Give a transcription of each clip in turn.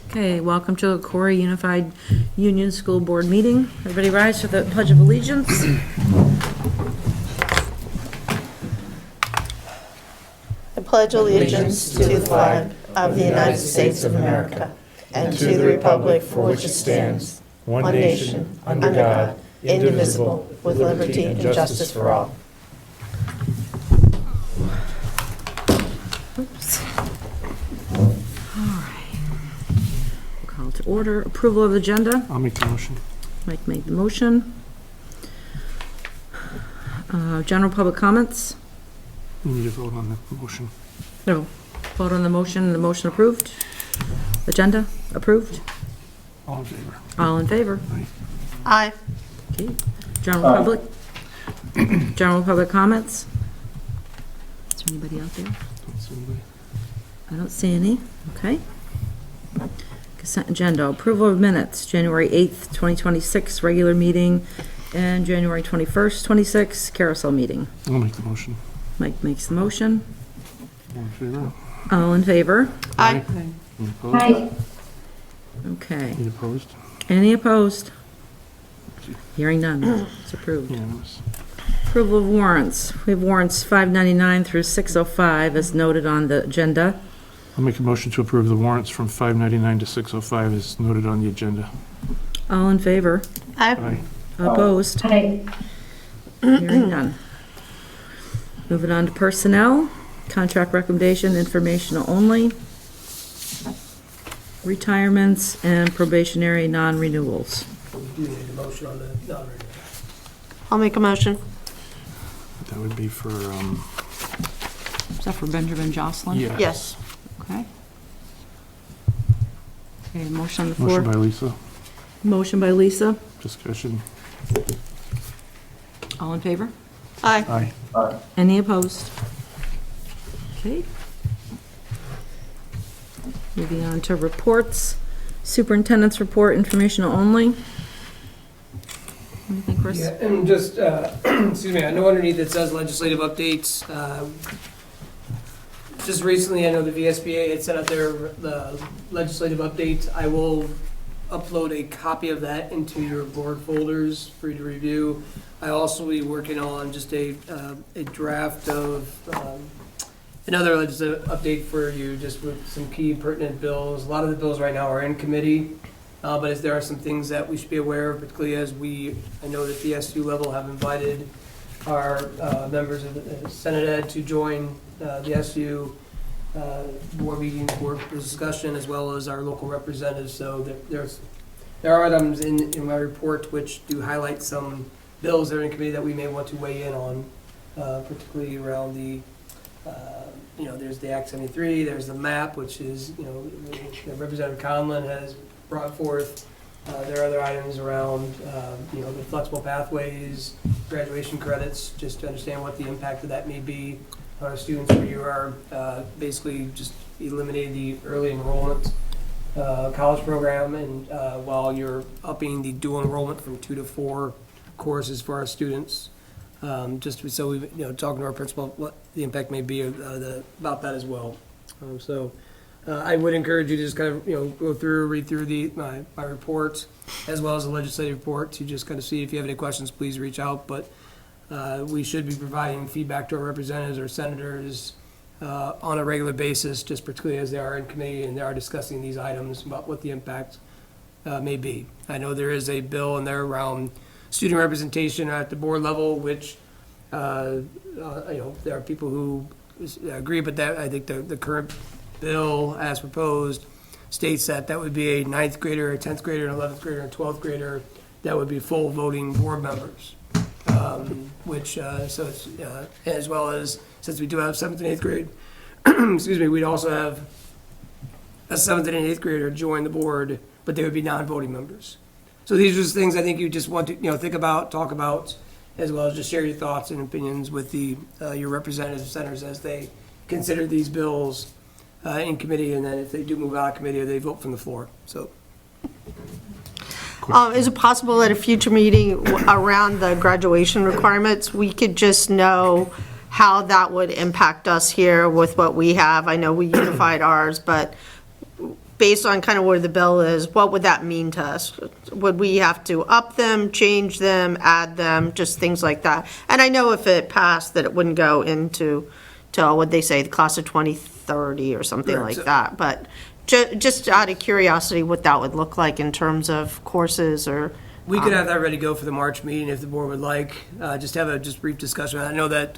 Okay, welcome to the Quarry Unified Union School Board meeting. Everybody rise for the Pledge of Allegiance. I pledge allegiance to the flag of the United States of America and to the republic for which it stands, one nation, under God, indivisible, with liberty and justice for all. Oops. All right. Call to order. Approval of agenda. I'll make the motion. Mike made the motion. General public comments. We need to vote on the motion. No. Vote on the motion. The motion approved. Agenda approved. All in favor? All in favor? Aye. Okay. General public. General public comments. Is there anybody out there? I don't see any. Okay. Consent agenda. Approval of minutes. January 8th, 2026 regular meeting and January 21st, 26 carousel meeting. I'll make the motion. Mike makes the motion. All in favor? All in favor? Aye. Any opposed? Okay. Any opposed? Any opposed? Hearing none. It's approved. Unanimous. Approval of warrants. We have warrants 599 through 605 as noted on the agenda. I'll make a motion to approve the warrants from 599 to 605 as noted on the agenda. All in favor? Aye. Opposed? Hearing none. Moving on to personnel. Contract recommendation, informational only. Retirements and probationary non-renewals. We do need a motion on the non-renewal. I'll make a motion. That would be for, Is that for Benjamin Jocelyn? yes. Yes. Okay. Okay, motion on the floor. Motion by Lisa. Motion by Lisa. Discussion. All in favor? Aye. Aye. Any opposed? Okay. Moving on to reports. Superintendent's report, informational only. What do you think, Chris? Yeah, and just, excuse me, I know underneath it says legislative updates. Just recently, I know the VSBA had sent out the legislative updates. I will upload a copy of that into your board folders for you to review. I also will be working on just a draft of another legislative update for you, just with some key pertinent bills. A lot of the bills right now are in committee, but as there are some things that we should be aware of, particularly as I know that the SU level have invited our members of the Senate Ed to join the SU board meeting for discussion, as well as our local representatives. So there are items in my report which do highlight some bills that are in committee that we may want to weigh in on, particularly around the there's the Act 73, there's the MAP, which is, Representative Conlon has brought forth. There are other items around, the flexible pathways, graduation credits, just to understand what the impact of that may be on our students, where you are basically just eliminating the early enrollment college program, and while you're upping the dual enrollment from 2 to 4 courses for our students. Just so we, talking to our principal, what the impact may be about that as well. I would encourage you to just kind of, go through, read through my report, as well as the legislative report, to just kind of see if you have any questions, please reach out. But we should be providing feedback to our representatives or senators on a regular basis, just particularly as they are in committee and they are discussing these items about what the impact may be. I know there is a bill in there around student representation at the board level, which there are people who agree, but that I think the current bill as proposed states that would be a 9th grader, a 10th grader, an 11th grader, and a 12th grader that would be full voting board members. So it's as well as, since we do have 7th and 8th grade, excuse me, we'd also have a 7th and an 8th grader join the board, but they would be non-voting members. So these are just things I think you just want to think about, talk about, as well as just share your thoughts and opinions with your representatives and senators as they consider these bills in committee, and then if they do move out of committee, they vote from the floor. So. Is it possible at a future meeting around the graduation requirements, we could just know how that would impact us here with what we have. I know we unified ours, but based on kind of where the bill is, what would that mean to us? Would we have to up them, change them, add them, just things like that? And I know if it passed that it wouldn't go into, till, what'd they say, the class of 2030 or something Right, like so- that, but just out of curiosity, what that would look like in terms of courses or, We could have that ready to go for the March meeting if the board would like, just have a brief discussion. I know that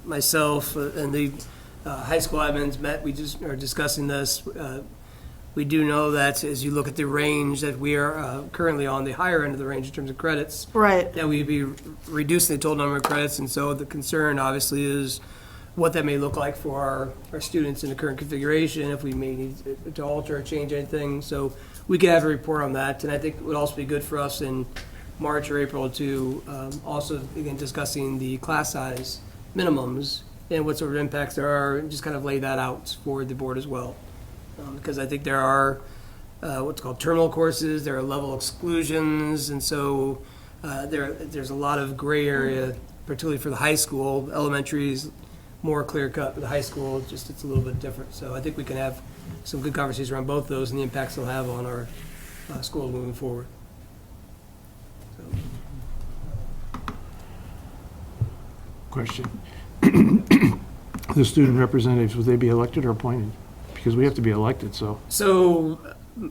myself and the high school admins met, we just are discussing this. We do know that as you look at the range that we are currently on the higher end of the range in terms of credits, right, that we'd be reducing the total number of credits, and so the concern obviously is what that may look like for our students in the current configuration, if we may need to alter or change anything. So we could have a report on that, and I think it would also be good for us in March or April to also begin discussing the class size minimums and what sort of impacts there are, and just kind of lay that out for the board as well. Because I think there are what's called terminal courses, there are level exclusions, and so there's a lot of gray area, particularly for the high school. Elementary is more clear cut, but the high school, just it's a little bit different. So I think we can have some good conversations around both those and the impacts they'll have on our schools moving forward. Question. The student representatives, would they be elected or appointed? Because we have to be elected, so. So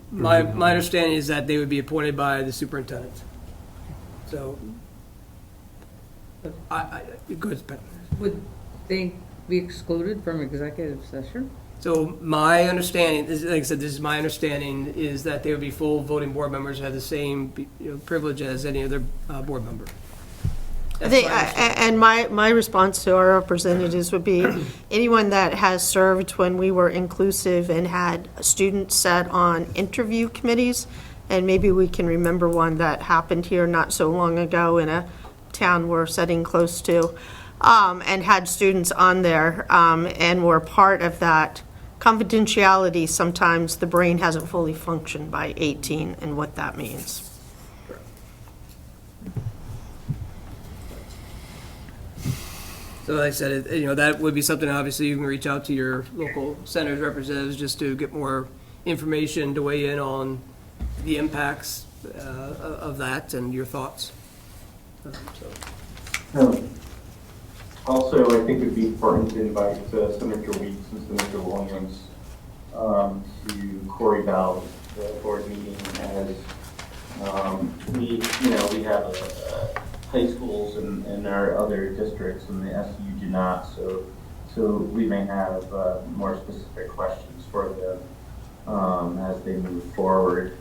my understanding is that they would be appointed by the superintendent. So go ahead, Pat. Would they be excluded from executive session? So my understanding, like I said, this is my understanding, is that they would be full voting board members, have the same privilege as any other board member. That's They, my understanding. and my response to our representatives would be, anyone that has served when we were inclusive and had students set on interview committees, and maybe we can remember one that happened here not so long ago in a town we're sitting close to, and had students on there, and were part of that confidentiality. Sometimes the brain hasn't fully functioned by 18, and what that means. So like I said, that would be something, obviously, you can reach out to your local senators, representatives, just to get more information to weigh in on the impacts of that and your thoughts. Also, I think it would be important to invite Senator Weeks and Senator Williams to Quarry Valley, the board meeting, as we have high schools in our other districts, and the SU do not. So we may have more specific questions for them as they move forward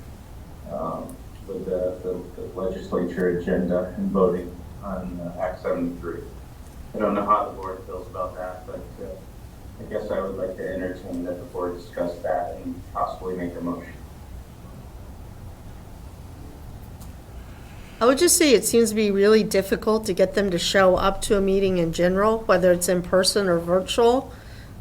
with the legislature agenda and voting on Act 73. I don't know how the board feels about that, but I guess I would like to entertain that the board discuss that and possibly make a motion. I would just say it seems to be really difficult to get them to show up to a meeting in general, whether it's in person or virtual.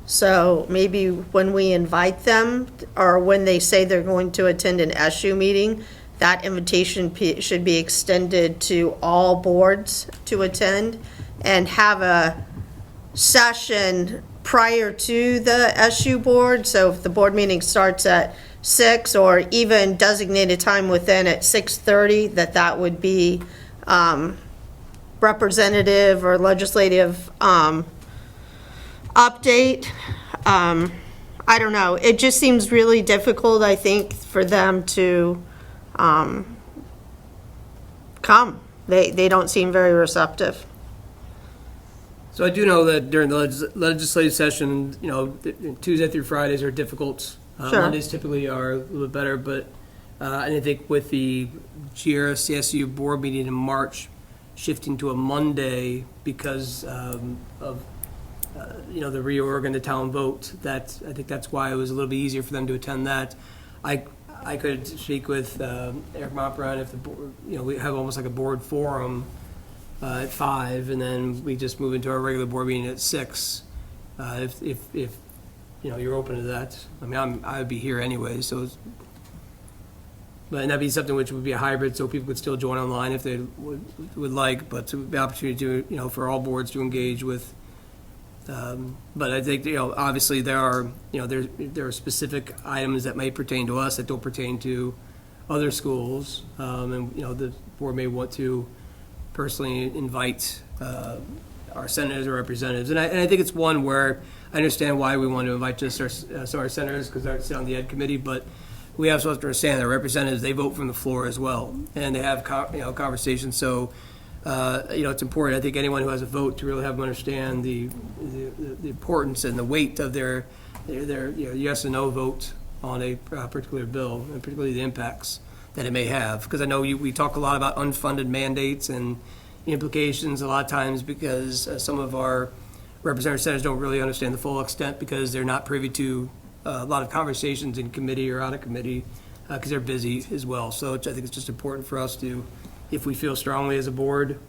So maybe when we invite them, or when they say they're going to attend an SU meeting, that invitation should be extended to all boards to attend, and have a session prior to the SU board. So if the board meeting starts at 6, or even designated time within at 6:30, that would be representative or legislative update. I don't know. It just seems really difficult, I think, for them to come. They don't seem very receptive. So I do know that during the legislative session, Tuesday through Fridays are difficult. Sure. Mondays typically are a little bit better, but and I think with the GRCSU board meeting in March shifting to a Monday because of the reorg and the town vote, I think that's why it was a little bit easier for them to attend that. I could speak with Eric Montbrun if the board, we have almost like a board forum at 5, and then we just move into our regular board meeting at 6. If you're open to that. I mean, I would be here anyway, so But that'd be something which would be a hybrid, so people could still join online if they would like, but to the opportunity to, for all boards to engage with. But I think, obviously there are, there are specific items that may pertain to us that don't pertain to other schools. And, the board may want to personally invite our senators or representatives. And I think it's one where I understand why we want to invite just some of our senators, because they sit on the Ed committee, but we also have to understand that representatives, they vote from the floor as well, and they have conversations. So it's important. I think anyone who has a vote to really have them understand the importance and the weight of their yes and no vote on a particular bill, and particularly the impacts that it may have. Because I know we talk a lot about unfunded mandates and implications a lot of times, because some of our representative senators don't really understand the full extent, because they're not privy to a lot of conversations in committee or out of committee, because they're busy as well. So I think it's just important for us to, if we feel strongly as a board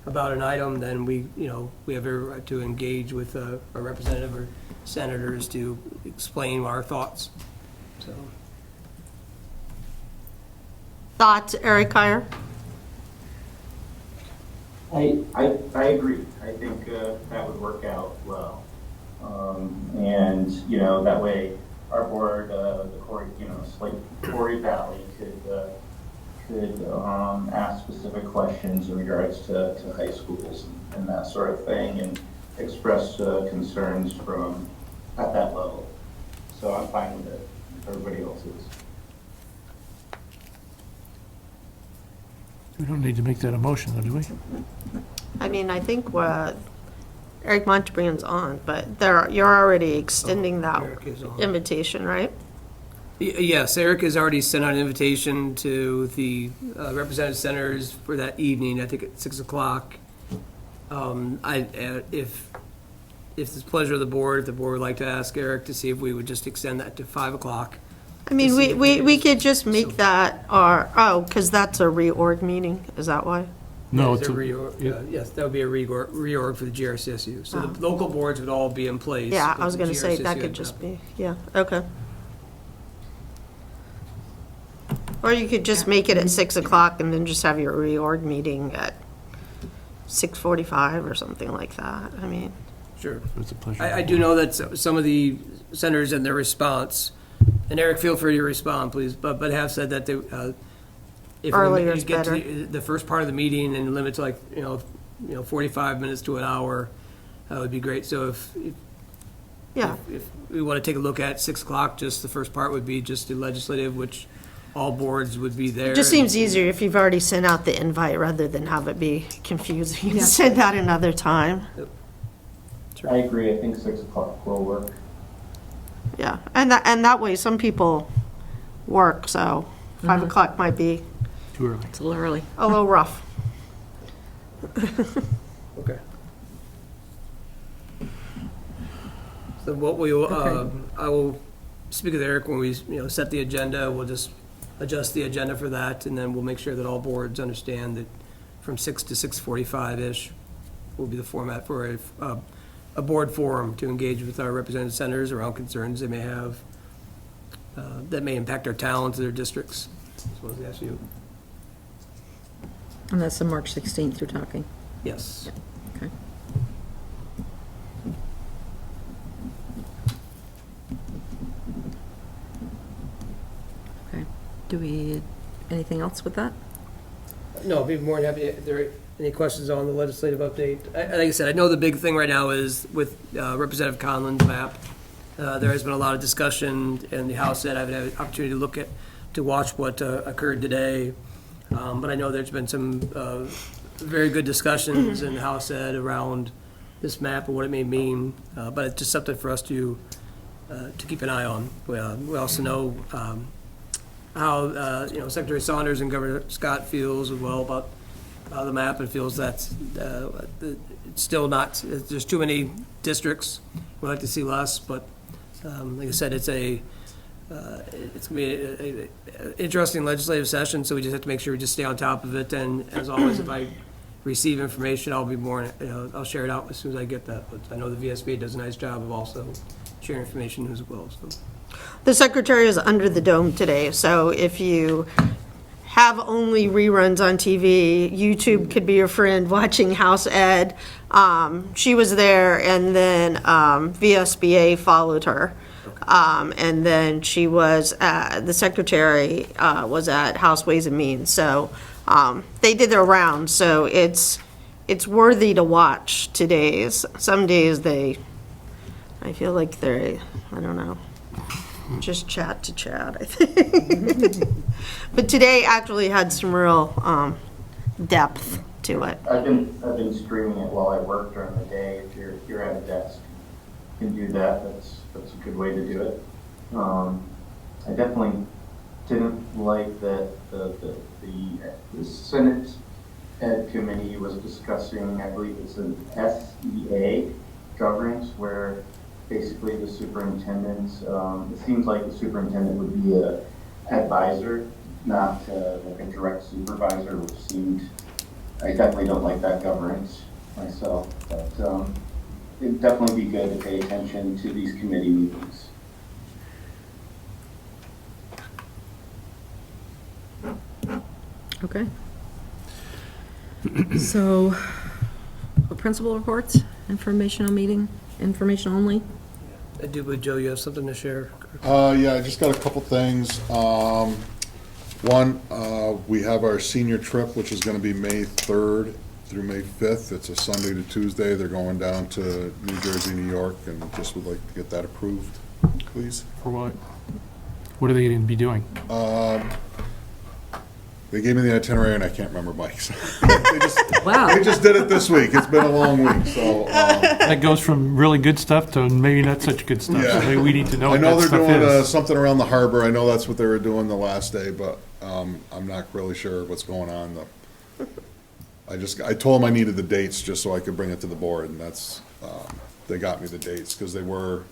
about an item, then we have every right to engage with a representative or senators to explain our thoughts. So. Thoughts, Eric Kyer? I agree. I think that would work out well. And, that way our board, the Quarry, Quarry Valley could ask specific questions in regards to high schools and that sort of thing, and express concerns from at that level. So I'm fine with it, if everybody else is. We don't need to make that a motion, though, do we? I mean, I think Eric Montebrian's on, but you're already extending that Eric is on. invitation, right? Yes, Eric has already sent out an invitation to the representative senators for that evening, I think at 6 o'clock. If it's the pleasure of the board, if the board would like to ask Eric to see if we would just extend that to 5 o'clock. I mean, we could just make that because that's a reorg meeting, is that why? No, Yes, it's a a, reorg, yes, that would be a reorg for the GRCSU. So the local boards would all be in place. Yeah, but I was the gonna say, that GRCSU could would just not. be, yeah, okay. Or you could just make it at 6 o'clock and then just have your reorg meeting at 6:45 or something like that, I mean. Sure. it's a pleasure. I do know that some of the senators in their response, and Eric, feel free to respond, please, but have said that they, if Earlier we is get to better. the first part of the meeting and limit to 45 minutes to an hour, that would be great. So if we want to take a look at 6 o'clock, just the first part would be just the legislative, which all boards would be there. It just seems easier if you've already sent out the invite rather than have it be confusing and send that another time. I agree. I think 6 o'clock will work. Yeah, and that way, some people work, so 5 o'clock might be Too early. It's a little early. a little rough. Okay. So what we will, I will speak with Eric when we, set the agenda. We'll just adjust the agenda for that, and then we'll make sure that all boards understand that from 6 to 6:45-ish will be the format for a board forum to engage with our representative senators around concerns they may have that may impact our talent to their districts, as well as the SU. And that's the March 16th you're talking. Yes. Okay. Okay. Do we, anything else with that? No, I'd be more than happy, if there are any questions on the legislative update. Like I said, I know the big thing right now is with Representative Conlon's map. There has been a lot of discussion in the House that I've had an opportunity to look at, to watch what occurred today. But I know there's been some very good discussions in the House Ed around this map and what it may mean. But it's just something for us to keep an eye on. We also know how Secretary Saunders and Governor Scott feels as well about the map, and feels that's it's still not. There's too many districts. We'd like to see less, but like I said, it's going to be an interesting legislative session. So we just have to make sure we just stay on top of it. And as always, if I receive information, I'll be more. I'll share it out as soon as I get that. But I know the VSBA does a nice job of also sharing information as well. So. The secretary is under the dome today, so if you have only reruns on TV. YouTube could be your friend watching House Ed. She was there, and then VSBA followed her. And then she was, the secretary was at House Ways and Means. So they did their rounds, so it's worthy to watch today's. Some days I feel like they're, I don't know, just chat to chat, I think. But today actually had some real depth to it. I've been streaming it while I work during the day. If you're at a desk, you can do that. That's a good way to do it. I definitely didn't like that the Senate Ed Committee was discussing, I believe it's an SEA governance, where basically the superintendent, it seems like the superintendent would be a advisor, not like a direct supervisor, which seemed, I definitely don't like that governance myself, but it'd definitely be good to pay attention to these committee meetings. Okay. So, principal reports, informational meeting, information only? I do, but Joe, you have something to share? Yeah, I just got a couple things. One, we have our senior trip, which is gonna be May 3rd through May 5th. It's a Sunday to Tuesday. They're going down to New Jersey, New York, and just would like to get that approved, please. For what? What are they going to be doing? They gave me the itinerary and I can't remember Mike's. Wow. They just did it this week. It's been a long week, so. That goes from really good stuff to maybe not such good stuff. So Yeah. maybe we need to know I what know that they're stuff doing is. something around the harbor. I know that's what they were doing the last day, but I'm not really sure what's going on. I told them I needed the dates just so I could bring it to the board, and that's, they got me the dates, because there was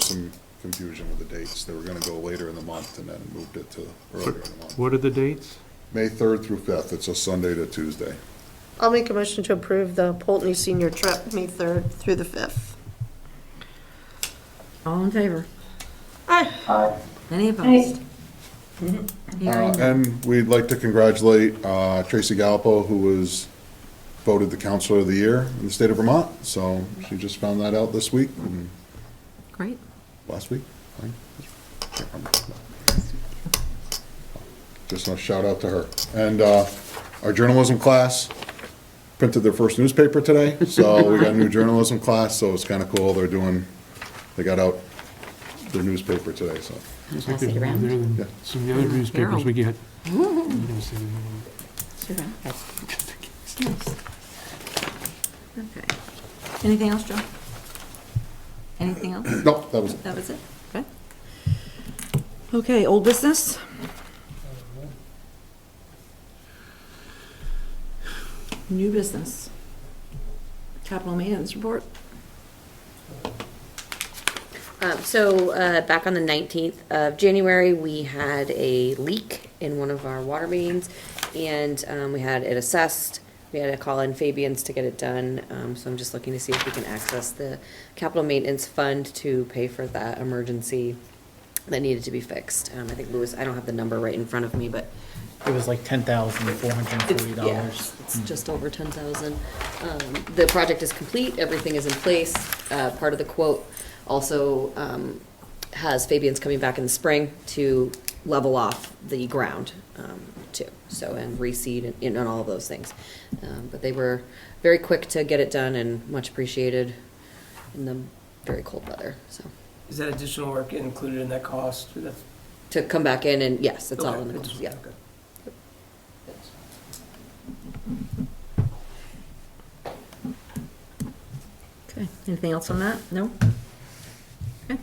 some confusion with the dates. They were gonna go later in the month and then moved it to earlier in the month. What are the dates? May 3rd through 5th. It's a Sunday to Tuesday. I'll make a motion to approve the Poultney senior trip, May 3rd through the 5th. All in favor? Aye. Any opposed? And we'd like to congratulate Tracy Gallipo, who was voted the Counselor of the Year in the state of Vermont. So she just found that out this week, and Great. last week. Can't remember. Just a shout out to her. And our journalism class printed their first newspaper today, so we got a new journalism class, so it's kind of cool. They got out their newspaper today, so. It's Pass like it they're around. better than Yeah. some of the other newspapers we get. Okay. Anything else, Joe? Anything else? No, that was it. That was it? Okay. Okay, old business? New business? Capital maintenance report? Back on the 19th of January, we had a leak in one of our water mains, and we had it assessed. We had to call in Fabian's to get it done, so I'm just looking to see if we can access the capital maintenance fund to pay for that emergency that needed to be fixed. I think Louis, I don't have the number right in front of me, but It was like $10,440. yeah, it's just over 10,000. The project is complete, everything is in place. Part of the quote also has Fabian's coming back in the spring to level off the ground too, so, and reseed and all of those things. But they were very quick to get it done and much appreciated in the very cold weather, so. Is that additional work included in that cost? That's- To come back in and, yes, it's all Okay, in the, it's- yeah. okay. Okay, anything else on that? No? Okay.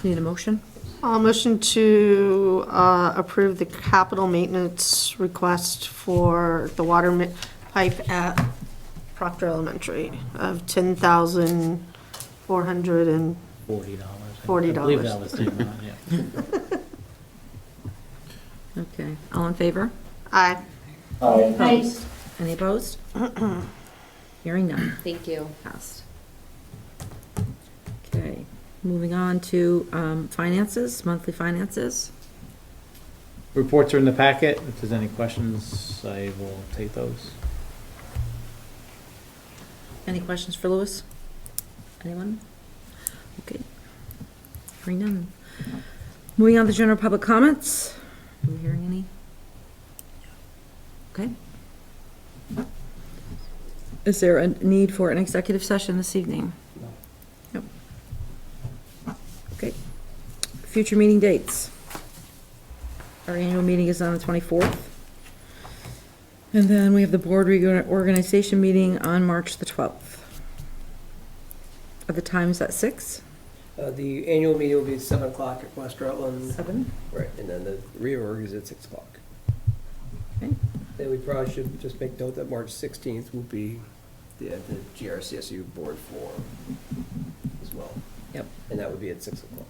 Need a motion? I'll motion to approve the capital maintenance request for the water pipe at Proctor Elementary of $10,440. $40. $40. I believe that was the amount, yeah. Okay, all in favor? Aye. Opposed? Any opposed? Hearing none. Thank you. Passed. Okay, moving on to finances, monthly finances. Reports are in the packet. If there's any questions, I will take those. Any questions for Louis? Anyone? Okay. Hearing none. Moving on to general public comments. Are we hearing any? Okay. Is there a need for an executive session this evening? No. Okay. Future meeting dates. Our annual meeting is on the 24th. And then we have the board reorganization meeting on March the 12th. Are the times at 6? The annual meeting will be 7 o'clock at West Rutland. 7? Right, and then the reorg is at 6 o'clock. Okay. Then we probably should just make note that March 16th will be the GRCSU board forum as well. Yep. And that would be at 6 o'clock.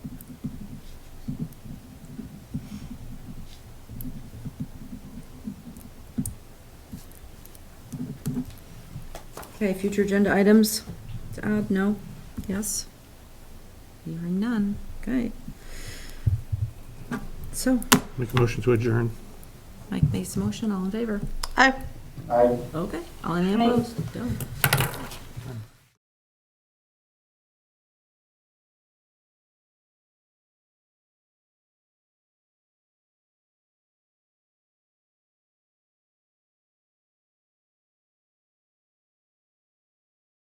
Okay, future agenda items to add? No? Yes? Hearing none. Okay. So, Make a motion to adjourn. Mike makes a motion, all in favor? Aye. I Okay, all any opposed? Done.